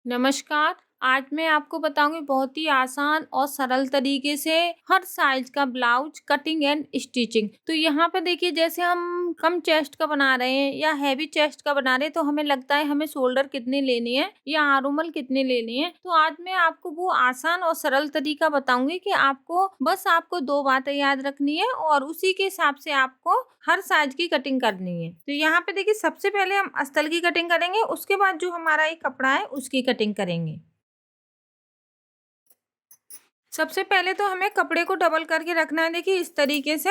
नमस्कार। आज मैं आपको बताऊँगी बहुत ही आसान और सरल तरीके से हर साइज़ का ब्लाउज़ कटिंग एंड स्टिचिंग। तो यहाँ पे देखिए जैसे हम कम चेस्ट का बना रहे हैं या हैवी चेस्ट का बना रहे हैं तो हमें लगता है हमें शोल्डर कितने लेने हैं या आर्मोल कितने लेने हैं। तो आज मैं आपको वो आसान और सरल तरीका बताऊँगी कि आपको 2 बातें याद रखनी है और उसी के हिसाब से आपको हर साइज़ की कटिंग करनी है। तो यहाँ पे देखिए सबसे पहले हम अस्तर की कटिंग करेंगे, उसके बाद जो हमारा ये कपड़ा है उसकी कटिंग करेंगे। सबसे पहले तो हमें कपड़े को डबल करके रखना है देखिए इस तरीके से।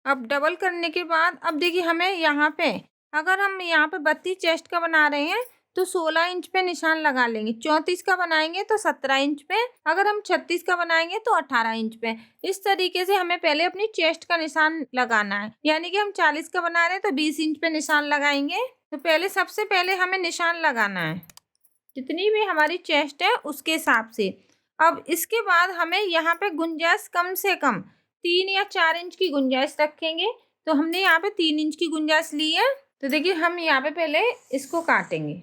अब डबल करने के बाद अब देखिए हमें यहाँ पे अगर हम यहाँ पे 32 चेस्ट का बना रहे हैं तो 16 इंच पे निशान लगा लेंगे। 34 का बनाएंगे तो 17 इंच पे, अगर हम 36 का बनाएंगे तो 18 इंच पे। इस तरीके से हमें पहले अपनी चेस्ट का निशान लगाना है। यानी कि हम 40 का बना रहे हैं तो 20 इंच पे निशान लगाएंगे। तो सबसे पहले हमें निशान लगाना है जितनी भी हमारी चेस्ट है उसके हिसाब से। अब इसके बाद हमें यहाँ पे गुंजाइश कम से कम 3 या 4 इंच की गुंजाइश रखेंगे। तो हमने यहाँ पे 3 इंच की गुंजाइश ली है। तो देखिए हम यहाँ पे पहले इसको काटेंगे।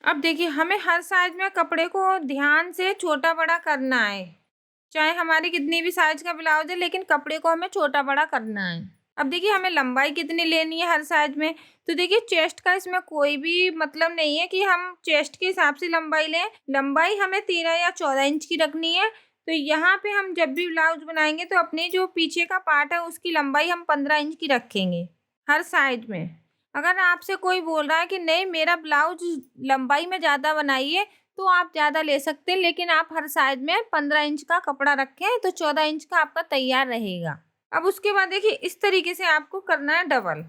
अब देखिए हमें हर साइज में कपड़े को ध्यान से छोटा बड़ा करना है। चाहे हमारी कितनी भी साइज का ब्लाउज है लेकिन कपड़े को हमें छोटा बड़ा करना है। अब देखिए हमें लंबाई कितनी लेनी है हर साइज में। तो देखिए चेस्ट का इसमें कोई भी मतलब नहीं है कि हम चेस्ट के हिसाब से लंबाई लें। लंबाई हमें 13 या 14 इंच की रखनी है। तो यहाँ पे हम जब भी ब्लाउज बनाएंगे तो अपने जो पीछे का पार्ट है उसकी लंबाई हम 15 इंच की रखेंगे हर साइड में। अगर आपसे कोई बोल रहा है कि नहीं मेरा ब्लाउज लंबाई में ज़्यादा बनाइए तो आप ज़्यादा ले सकते हैं, लेकिन आप हर साइड में 15 इंच का कपड़ा रखें तो 14 इंच का आपका तैयार रहेगा। अब उसके बाद देखिए इस तरीके से आपको करना है डबल।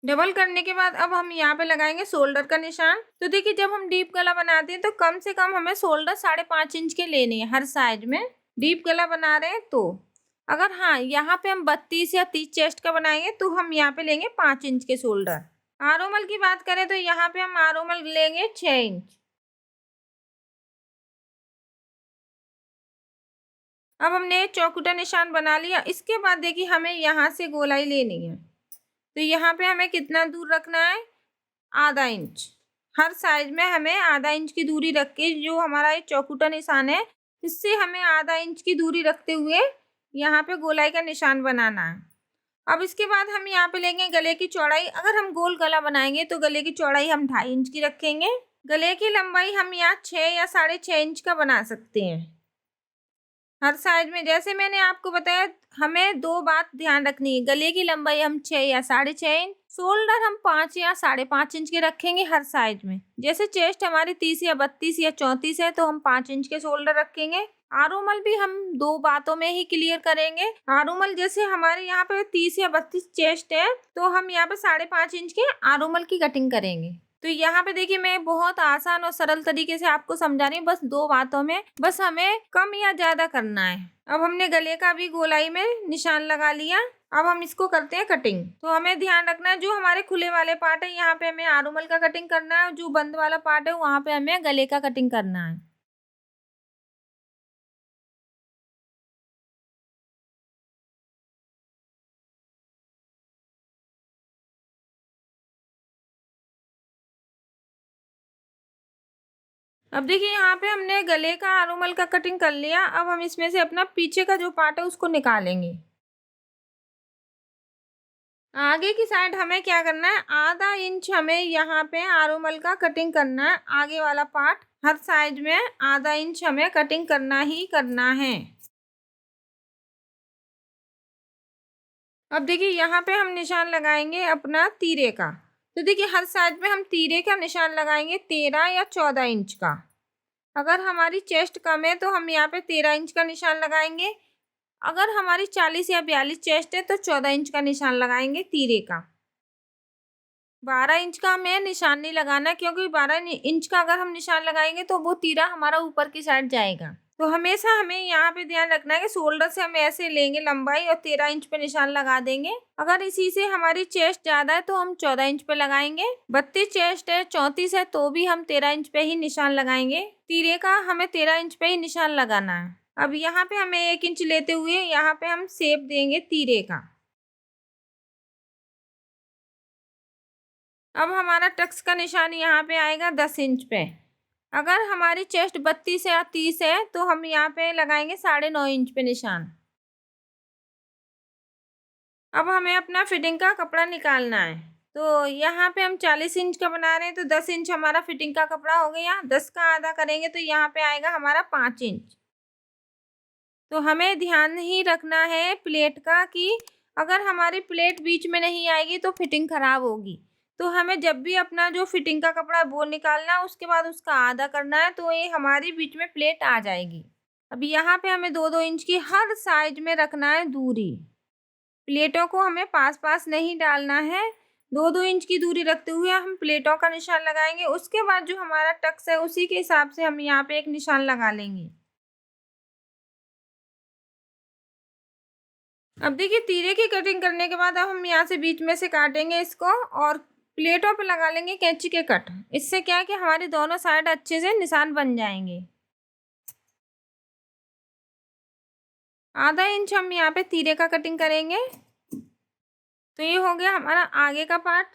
डबल करने के बाद अब हम यहाँ पे लगाएंगे शोल्डर का निशान। तो देखिए जब हम डीप गला बनाते हैं तो कम से कम हमें शोल्डर 5.5 इंच के लेने हैं हर साइड में। डीप गला बना रहे हैं तो अगर हाँ यहाँ पे हम 32 या 30 चेस्ट का बनाएंगे तो हम यहाँ पे लेंगे 5 इंच के शोल्डर। आरोमल की बात करें तो यहाँ पे हम आरोमल लेंगे 6 इंच। अब हमने चौकुटा निशान बना लिया। इसके बाद देखिए हमें यहाँ से गोलाई लेनी है। तो यहाँ पे हमें कितना दूर रखना है, आधा इंच। हर साइड में हमें आधा इंच की दूरी रख के जो हमारा ये चौकुटा निशान है इससे हमें आधा इंच की दूरी रखते हुए यहाँ पे गोलाई का निशान बनाना है। अब इसके बाद हम यहाँ पे लेंगे गले की चौड़ाई। अगर हम गोल गला बनाएंगे तो गले की चौड़ाई हम 2.5 इंच की रखेंगे। गले की लंबाई हम यहाँ 6 या 6.5 इंच का बना सकते हैं हर साइड में। जैसे मैंने आपको बताया हमें 2 बात ध्यान रखनी है, गले की लंबाई हम 6 या 6.5 इंच, शोल्डर हम 5 या 5.5 इंच के रखेंगे हर साइड में। जैसे चेस्ट हमारी 30 या 32 या 34 है तो हम 5 इंच के शोल्डर रखेंगे। आरोमल भी हम 2 बातों में ही क्लियर करेंगे। आरोमल जैसे हमारे यहाँ पे 30 या 32 चेस्ट है तो हम यहाँ पे 5.5 इंच के आरोमल की कटिंग करेंगे। तो यहाँ पे देखिए मैं बहुत आसान और सरल तरीके से आपको समझा रही हूँ, बस 2 बातों में, बस हमें कम या ज्यादा करना है। अब हमने गले का भी गोलाई में निशान लगा लिया। अब हम इसको करते हैं कटिंग। तो हमें ध्यान रखना है जो हमारे खुले वाले पार्ट है यहाँ पे हमें आरोमल का कटिंग करना है और जो बंद वाला पार्ट है वहां पे हमें गले का कटिंग करना है। अब देखिए यहाँ पे हमने गले का आरोमल का कटिंग कर लिया। अब हम इसमें से अपना पीछे का जो पार्ट है उसको निकालेंगे। आगे की साइड हमें क्या करना है, आधा इंच हमें यहाँ पे आरोमल का कटिंग करना है। आगे वाला पार्ट हर साइड में आधा इंच हमें कटिंग करना ही करना है। अब देखिए यहाँ पे हम निशान लगाएंगे अपना तीरे का। तो देखिए हर साइड में हम तीरे का निशान लगाएंगे 13 या 14 इंच का। अगर हमारी चेस्ट कम है तो हम यहाँ पे 13 इंच का निशान लगाएंगे। अगर हमारी 40 या 42 चेस्ट है तो 14 इंच का निशान लगाएंगे तीरे का। 12 इंच का हमें निशान नहीं लगाना क्योंकि 12 इंच का अगर हम निशान लगाएंगे तो वो तीरा हमारा ऊपर की साइड जाएगा। तो हमेशा हमें यहाँ पे ध्यान रखना है कि शोल्डर से हम ऐसे लेंगे लंबाई और 13 इंच पे निशान लगा देंगे। अगर इसी से हमारी चेस्ट ज्यादा है तो हम 14 इंच पे लगाएंगे। 32 चेस्ट है, 34 है तो भी हम 13 इंच पे ही निशान लगाएंगे। तीरे का हमें 13 इंच पे ही निशान लगाना है। अब यहाँ पे हमें 1 इंच लेते हुए यहाँ पे हम शेप देंगे तिरे का। अब हमारा टक्स का निशान यहाँ पे आएगा 10 इंच पे। अगर हमारी चेस्ट 32 या 30 है तो हम यहाँ पे लगाएंगे 9.5 इंच पे निशान। अब हमें अपना फिटिंग का कपड़ा निकालना है। तो यहाँ पे हम 40 इंच का बना रहे हैं तो 10 इंच हमारा फिटिंग का कपड़ा हो गया। 10 का आधा करेंगे तो यहाँ पे आएगा हमारा 5 इंच। तो हमें ध्यान ही रखना है प्लेट का कि अगर हमारी प्लेट बीच में नहीं आएगी तो फिटिंग खराब होगी। तो हमें जब भी अपना जो फिटिंग का कपड़ा है वो निकालना है, उसके बाद उसका आधा करना है तो ये हमारी बीच में प्लेट आ जाएगी। अब यहाँ पे हमें 2-2 इंच की हर साइड में रखना है दूरी। प्लेटों को हमें पास पास नहीं डालना है। 2-2 इंच की दूरी रखते हुए हम प्लेटों का निशान लगाएंगे। उसके बाद जो हमारा टक्स है उसी के हिसाब से हम यहाँ पे एक निशान लगा लेंगे। अब देखिए तीरे की कटिंग करने के बाद अब हम यहाँ से बीच में से काटेंगे इसको और प्लेटों पे लगा लेंगे कैंची के कट। इससे क्या है कि हमारी दोनों साइड अच्छे से निशान बन जाएंगे। आधा इंच हम यहाँ पे तीरे का कटिंग करेंगे। तो ये हो गया हमारा आगे का पार्ट।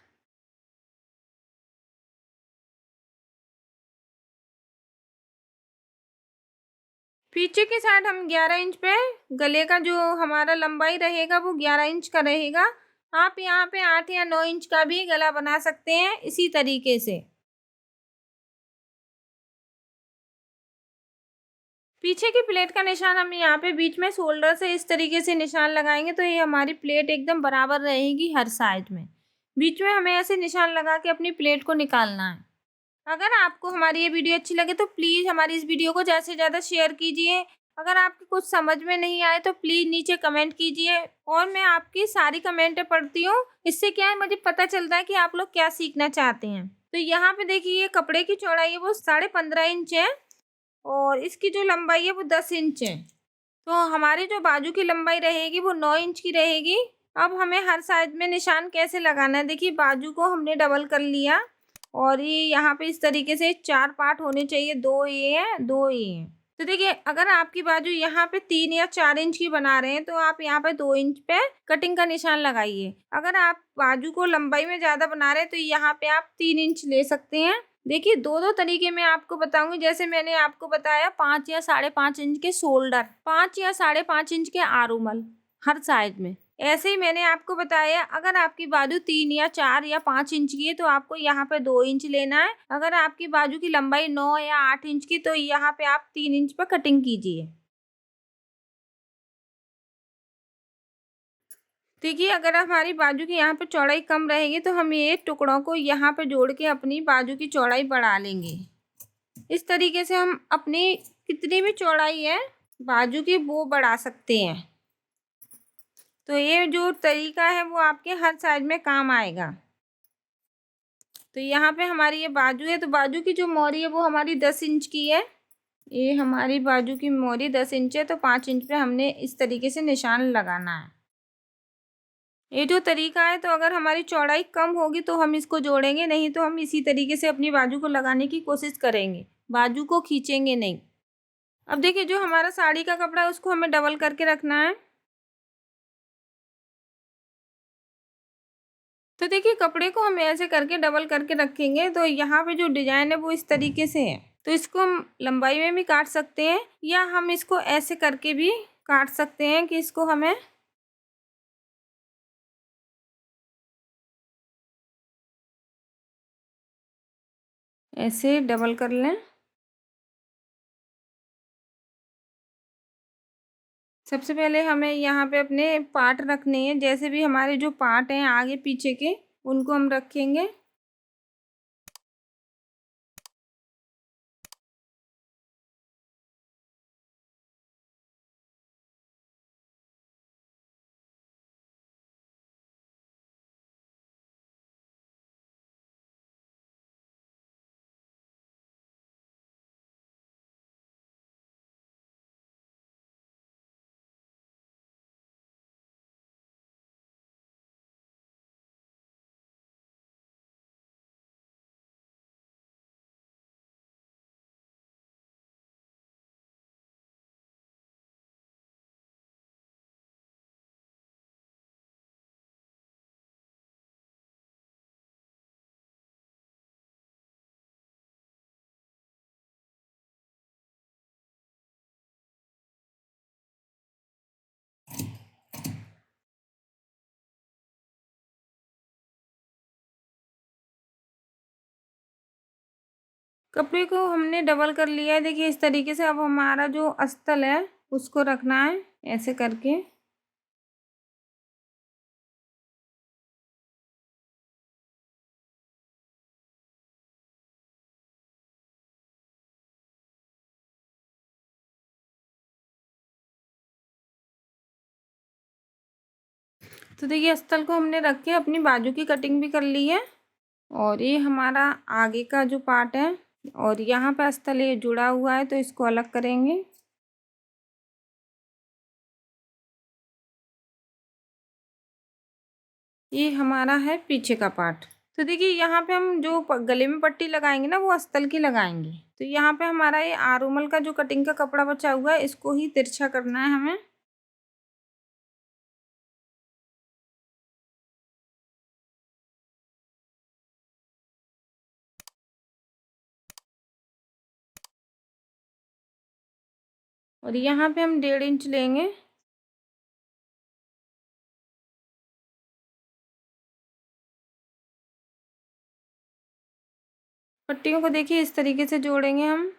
पीछे की साइड हम 11 इंच पे, गले का जो हमारा लंबाई रहेगा वो 11 इंच का रहेगा। आप यहाँ पे 8 या 9 इंच का भी गला बना सकते हैं इसी तरीके से। पीछे की प्लेट का निशान हम यहाँ पे बीच में शोल्डर से इस तरीके से निशान लगाएंगे तो ये हमारी प्लेट एकदम बराबर रहेगी हर साइड में। बीच में हमें ऐसे निशान लगा के अपनी प्लेट को निकालना है। अगर आपको हमारी ये वीडियो अच्छी लगे तो प्लीज़ हमारी इस वीडियो को ज़्यादा से ज़्यादा शेयर कीजिए। अगर आपको कुछ समझ में नहीं आए तो प्लीज़ नीचे कमेंट कीजिए और मैं आपकी सारी कमेंटें पढ़ती हूँ। इससे क्या है, मुझे पता चलता है कि आप लोग क्या सीखना चाहते हैं। तो यहाँ पे देखिए ये कपड़े की चौड़ाई है वो 15.5 इंच है और इसकी जो लंबाई है वो 10 इंच है। तो हमारी जो बाजू की लंबाई रहेगी वो 9 इंच की रहेगी। अब हमें हर साइड में निशान कैसे लगाना है, देखिए बाजू को हमने डबल कर लिया और ये यहाँ पे इस तरीके से 4 पार्ट होने चाहिए। 2 ये है, 2 ये है। तो देखिए अगर आपकी बाजू यहाँ पे 3 या 4 इंच की बना रहे हैं तो आप यहाँ पे 2 इंच पे कटिंग का निशान लगाइए। अगर आप बाजू को लंबाई में ज़्यादा बना रहे हैं तो यहाँ पे आप 3 इंच ले सकते हैं। देखिए 2-2 तरीके मैं आपको बताऊंगी। जैसे मैंने आपको बताया 5 या 5.5 इंच के शोल्डर, 5 या 5.5 इंच के आरूमल हर साइड में। ऐसे ही मैंने आपको बताया अगर आपकी बाजू 3 या 4 या 5 इंच की है तो आपको यहाँ पे 2 इंच लेना है। अगर आपकी बाजू की लंबाई 9 या 8 इंच की तो यहाँ पे आप 3 इंच पर कटिंग कीजिए। देखिए अगर हमारी बाजू की यहाँ पे चौड़ाई कम रहेगी तो हम ये टुकड़ों को यहाँ पे जोड़ के अपनी बाजू की चौड़ाई बढ़ा लेंगे। इस तरीके से हम अपनी कितनी भी चौड़ाई है बाजू की वो बढ़ा सकते हैं। तो ये जो तरीका है वो आपके हर साइड में काम आएगा। तो यहाँ पे हमारी ये बाजू है तो बाजू की जो मोरी है वो हमारी 10 इंच की है। ये हमारी बाजू की मोरी 10 इंच है तो 5 इंच पे हमने इस तरीके से निशान लगाना है। ये जो तरीका है तो अगर हमारी चौड़ाई कम होगी तो हम इसको जोड़ेंगे, नहीं तो हम इसी तरीके से अपनी बाजू को लगाने की कोशिश करेंगे, बाजू को खींचेंगे नहीं। अब देखिए जो हमारा साड़ी का कपड़ा है उसको हमें डबल करके रखना है। तो देखिए कपड़े को हम ऐसे करके डबल करके रखेंगे तो यहाँ पे जो डिजाइन है वो इस तरीके से है। तो इसको हम लंबाई में भी काट सकते हैं या हम इसको ऐसे करके भी काट सकते हैं कि इसको हमें ऐसे डबल कर लें। सबसे पहले हमें यहाँ पे अपने पार्ट रखने हैं, जैसे भी हमारे जो पार्ट हैं आगे पीछे के उनको हम रखेंगे। कपड़े को हमने डबल कर लिया है। देखिए इस तरीके से अब हमारा जो अस्तर है उसको रखना है ऐसे करके। तो देखिए अस्तर को हमने रख के अपनी बाजू की कटिंग भी कर ली है। और ये हमारा आगे का जो पार्ट है और यहाँ पे अस्तर ये जुड़ा हुआ है तो इसको अलग करेंगे। ये हमारा है पीछे का पार्ट। तो देखिए यहाँ पे हम जो गले में पट्टी लगाएंगे ना वो अस्तर की लगाएंगे। तो यहाँ पे हमारा ये आरोमल का जो कटिंग का कपड़ा बचा हुआ है इसको ही तिरछा करना है हमें। और यहाँ पे हम 1.5 इंच लेंगे। पट्टियों को देखिए इस तरीके से जोड़ेंगे हम।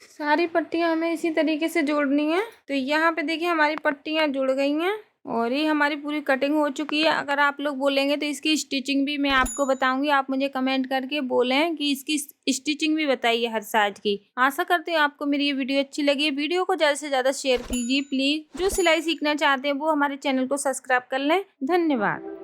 सारी पट्टियां हमें इसी तरीके से जोड़नी है। तो यहाँ पे देखिए हमारी पट्टियां जुड़ गई हैं और ये हमारी पूरी कटिंग हो चुकी है। अगर आप लोग बोलेंगे तो इसकी स्टिचिंग भी मैं आपको बताऊंगी। आप मुझे कमेंट करके बोलें कि इसकी स्टिचिंग भी बताइए हर साइड की। आशा करती हूँ आपको मेरी ये वीडियो अच्छी लगी। वीडियो को ज़्यादा से ज़्यादा शेयर कीजिए प्लीज़। जो सिलाई सीखना चाहते हैं वो हमारे चैनल को सब्सक्राइब कर लें। धन्यवाद।